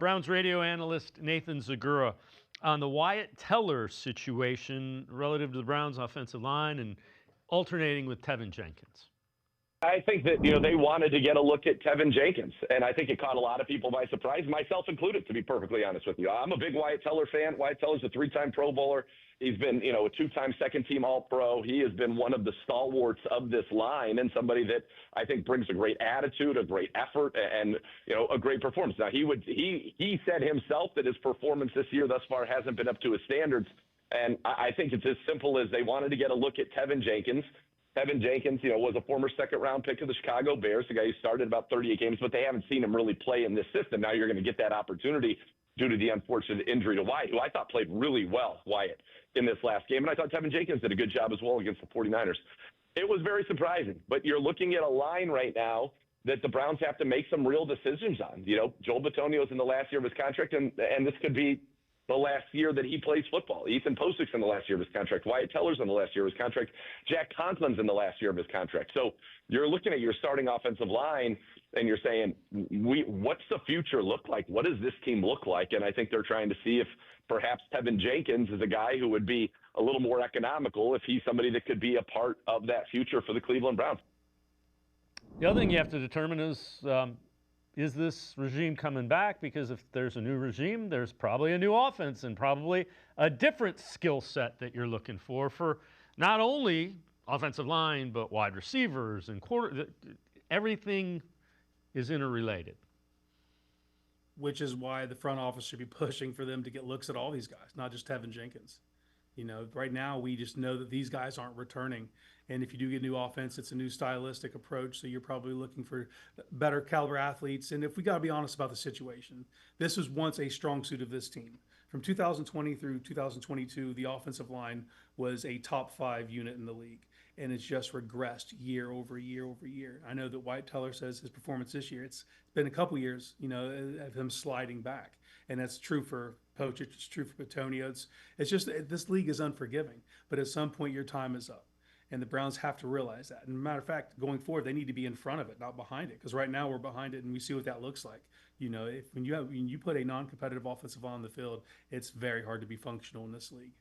Browns radio analyst Nathan Zegura on the Wyatt Teller situation relative to the Browns offensive line and alternating with Tevin Jenkins. I think that, they wanted to get a look at Tevin Jenkins, and I think it caught a lot of people by surprise, myself included, to be perfectly honest with you. I'm a big Wyatt Teller fan. Wyatt Teller's a 3-time Pro Bowler. He's been, a 2-time second-team All-Pro. He has been one of the stalwarts of this line and somebody that I think brings a great attitude, a great effort, and, a great performance. Now, he said himself that his performance this year thus far hasn't been up to his standards, and I think it's as simple as they wanted to get a look at Tevin Jenkins. Tevin Jenkins, was a former second-round pick of the Chicago Bears, the guy who started about 38 games, but they haven't seen him really play in this system. Now you're going to get that opportunity due to the unfortunate injury to Wyatt, who I thought played really well, Wyatt, in this last game. And I thought Tevin Jenkins did a good job as well against the 49ers. It was very surprising, but you're looking at a line right now that the Browns have to make some real decisions on. Joel Bitonio's in the last year of his contract, and this could be the last year that he plays football. Ethan Posic's in the last year of his contract. Wyatt Teller's in the last year of his contract. Jack Conklin's in the last year of his contract. So you're looking at your starting offensive line and you're saying, what's the future look like? What does this team look like? And I think they're trying to see if perhaps Tevin Jenkins is a guy who would be a little more economical if he's somebody that could be a part of that future for the Cleveland Browns. The other thing you have to determine is this regime coming back? Because if there's a new regime, there's probably a new offense and probably a different skill set that you're looking for not only offensive line, but wide receivers and everything is interrelated. Which is why the front office should be pushing for them to get looks at all these guys, not just Tevin Jenkins. Right now we just know that these guys aren't returning. And if you do get a new offense, it's a new stylistic approach. So you're probably looking for better caliber athletes. And if we got to be honest about the situation, this was once a strong suit of this team. From 2020 through 2022, the offensive line was a top 5 unit in the league. And it's just regressed year over year over year. I know that Wyatt Teller says his performance this year, it's been a couple years, of him sliding back. And that's true for Poach, it's true for Bitonio. It's just, this league is unforgiving. But at some point, your time is up. And the Browns have to realize that. And matter of fact, going forward, they need to be in front of it, not behind it. Because right now we're behind it, and we see what that looks like. When you put a non-competitive offensive line on the field, it's very hard to be functional in this league.